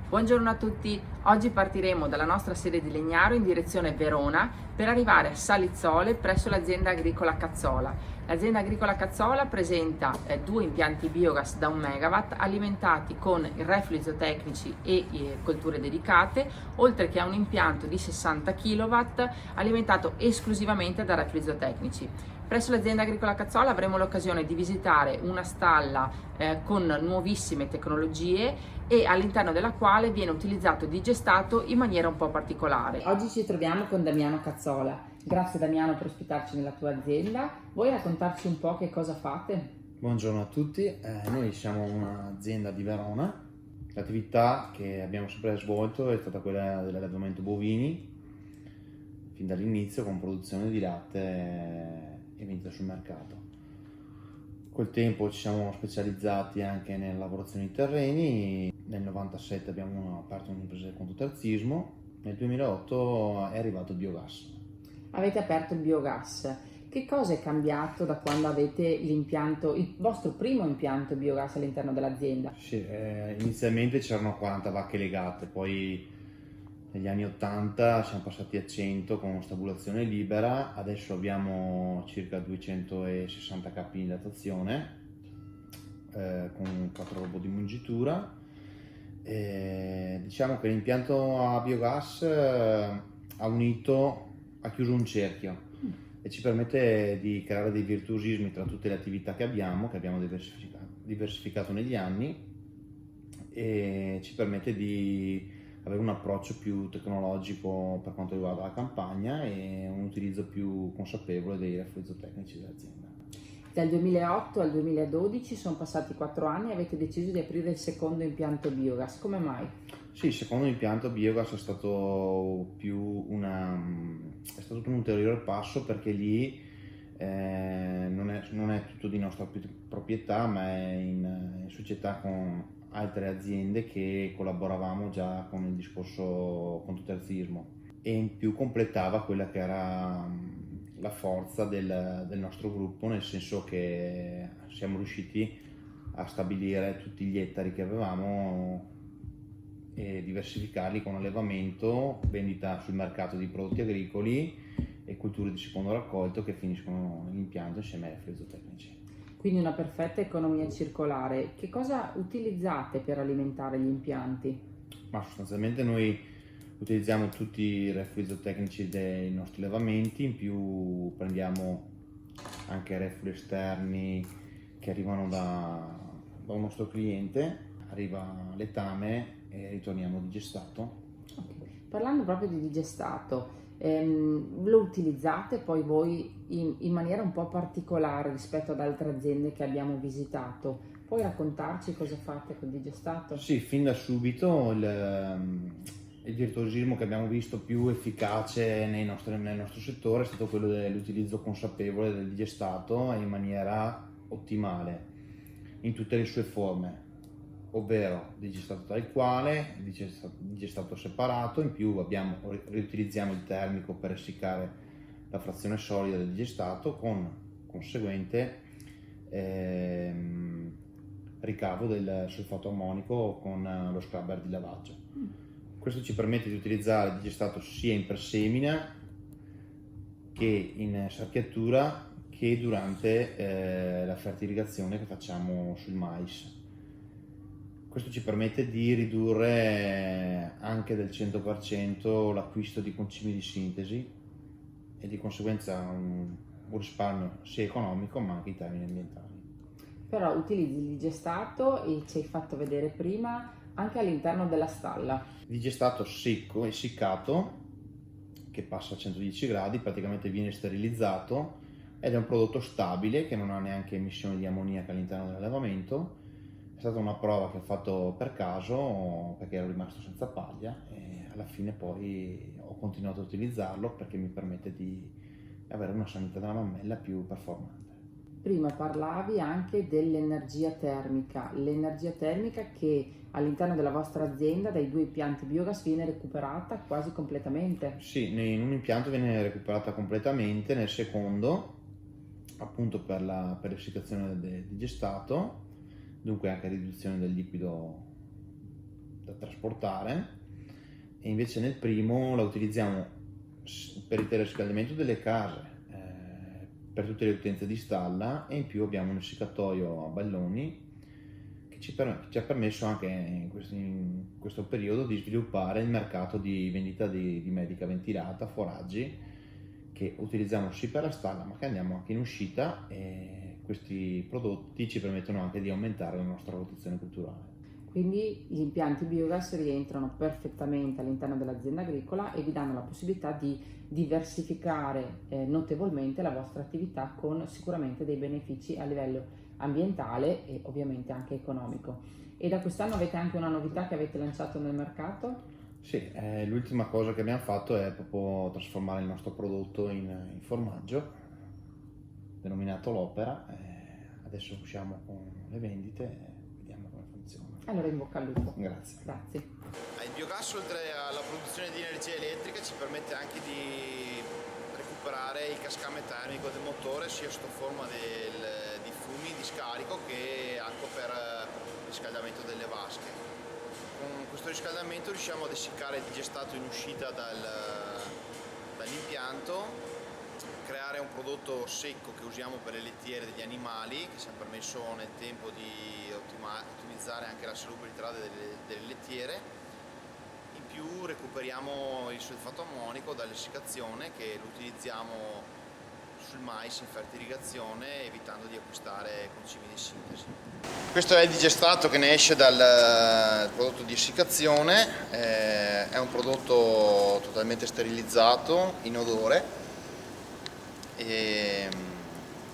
Buongiorno a tutti, oggi partiremo dalla nostra sede di Legnaro in direzione Verona per arrivare a Salizzole presso l'azienda agricola Cazzola. L'azienda agricola Cazzola presenta due impianti biogas da 1 megawatt alimentati con i reflui zootecnici e colture dedicate, oltre che a un impianto di 60 kW alimentato esclusivamente da reflui zootecnici. Presso l'azienda agricola Cazzola avremo l'occasione di visitare una stalla con nuovissime tecnologie e all'interno della quale viene utilizzato il digestato in maniera un po' particolare. Oggi ci troviamo con Damiano Cazzola. Grazie Damiano per ospitarci nella tua azienda. Vuoi raccontarci un po' che cosa fate? Buongiorno a tutti, noi siamo un'azienda di Verona. L'attività che abbiamo sempre svolto è stata quella dell'allevamento bovini fin dall'inizio, con produzione di latte e vendita sul mercato. Col tempo ci siamo specializzati anche nella lavorazione di terreni. Nel 97 abbiamo aperto un'impresa di contoterzismo, nel 2008 è arrivato il biogas. Avete aperto il biogas. Che cosa è cambiato da quando avete l'impianto, il vostro primo impianto biogas all'interno dell'azienda? Sì, inizialmente c'erano 40 vacche legate, poi negli anni 80 siamo passati a 100 con stabulazione libera, adesso abbiamo circa 260 capi di lattazione con 4 robot di mungitura. Diciamo che l'impianto a biogas ha chiuso un cerchio e ci permette di creare dei virtuosismi tra tutte le attività che abbiamo diversificato negli anni, e ci permette di avere un approccio più tecnologico per quanto riguarda la campagna e un utilizzo più consapevole dei reflui zootecnici dell'azienda. Dal 2008 al 2012 sono passati 4 anni e avete deciso di aprire il secondo impianto biogas. Come mai? Sì, il secondo impianto biogas è stato è stato un ulteriore passo, perché lì non è tutto di nostra proprietà, ma è in società con altre aziende che collaboravamo già con il discorso contoterzismo, e in più completava quella che era la forza del nostro gruppo, nel senso che siamo riusciti a stabilire tutti gli ettari che avevamo e diversificarli con allevamento, vendita sul mercato di prodotti agricoli e culture di secondo raccolto che finiscono nell'impianto insieme ai reflui zootecnici. Quindi una perfetta economia circolare. Che cosa utilizzate per alimentare gli impianti? Ma sostanzialmente noi utilizziamo tutti i reflui zootecnici dei nostri allevamenti, in più prendiamo anche reflui esterni che arrivano da un nostro cliente, arriva letame e ritorniamo digestato. Okay. Parlando proprio di digestato, lo utilizzate poi voi in maniera un po' particolare rispetto ad altre aziende che abbiamo visitato. Puoi raccontarci cosa fate col digestato? Sì, fin da subito il virtuosismo che abbiamo visto più efficace nel nostro settore è stato quello dell'utilizzo consapevole del digestato in maniera ottimale, in tutte le sue forme, ovvero digestato tal quale, digestato separato, in più riutilizziamo il termico per essiccare la frazione solida del digestato, con conseguente ricavo del solfato ammonico con lo scrubber di lavaggio. Questo ci permette di utilizzare il digestato sia in presemina che in sarchiatura che durante la fertilizazione che facciamo sul mais. Questo ci permette di ridurre anche del 100% l'acquisto di concimi di sintesi e di conseguenza un risparmio sia economico ma anche in termini ambientali. Però utilizzi il digestato e ci hai fatto vedere prima anche all'interno della stalla. Digestato secco, essiccato, che passa a 110 gradi, praticamente viene sterilizzato ed è un prodotto stabile che non ha neanche emissioni di ammoniaca all'interno dell'allevamento. È stata una prova che ho fatto per caso perché ero rimasto senza paglia, e alla fine poi ho continuato a utilizzarlo perché mi permette di avere una sanità della mammella più performante. Prima parlavi anche dell'energia termica, l'energia termica che all'interno della vostra azienda dai due impianti biogas viene recuperata quasi completamente. Sì, in un impianto viene recuperata completamente, nel secondo appunto per l'essiccazione del digestato, dunque anche riduzione del liquido da trasportare, e invece nel primo la utilizziamo per il teleriscaldamento delle case, per tutte le utenze di stalla, e in più abbiamo un essiccatoio a balloni che ci ha permesso anche in questo periodo di sviluppare il mercato di vendita di medica ventilata, foraggi, che utilizziamo sì per la stalla ma che andiamo anche in uscita, e questi prodotti ci permettono anche di aumentare la nostra rotazione culturale. Quindi gli impianti biogas rientrano perfettamente all'interno dell'azienda agricola e vi danno la possibilità di diversificare notevolmente la vostra attività, con sicuramente dei benefici a livello ambientale e ovviamente anche economico. E da quest'anno avete anche una novità che avete lanciato nel mercato? Sì, l'ultima cosa che abbiamo fatto è proprio trasformare il nostro prodotto in formaggio, denominato l'Opera. Adesso usciamo con le vendite e vediamo come funziona. Allora in bocca al lupo. Grazie. Grazie. Il biogas, oltre alla produzione di energia elettrica, ci permette anche di recuperare il cascame termico del motore, sia sotto forma di fumi di scarico che anche per il riscaldamento delle vasche. Con questo riscaldamento riusciamo ad essiccare il digestato in uscita dall'impianto, creare un prodotto secco che usiamo per le lettiere degli animali, che ci ha permesso nel tempo di ottimizzare anche la salubrità delle lettiere. In più recuperiamo il solfato ammonico dall'essiccazione, che lo utilizziamo sul mais in fertilizazione, evitando di acquistare concimi di sintesi. Questo è il digestato che ne esce dal prodotto di essiccazione, è un prodotto totalmente sterilizzato, inodore, e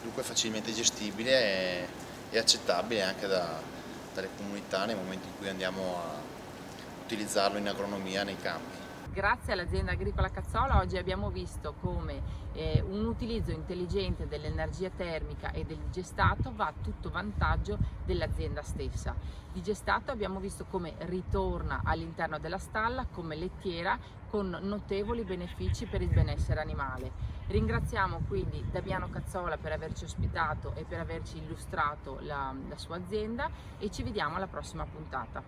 dunque facilmente gestibile e accettabile anche dalle comunità nel momento in cui andiamo a utilizzarlo in agronomia nei campi. Grazie all'azienda agricola Cazzola oggi abbiamo visto come un utilizzo intelligente dell'energia termica e del digestato va a tutto vantaggio dell'azienda stessa. Il digestato abbiamo visto come ritorna all'interno della stalla come lettiera, con notevoli benefici per il benessere animale. Ringraziamo quindi Damiano Cazzola per averci ospitato e per averci illustrato la sua azienda, e ci vediamo alla prossima puntata.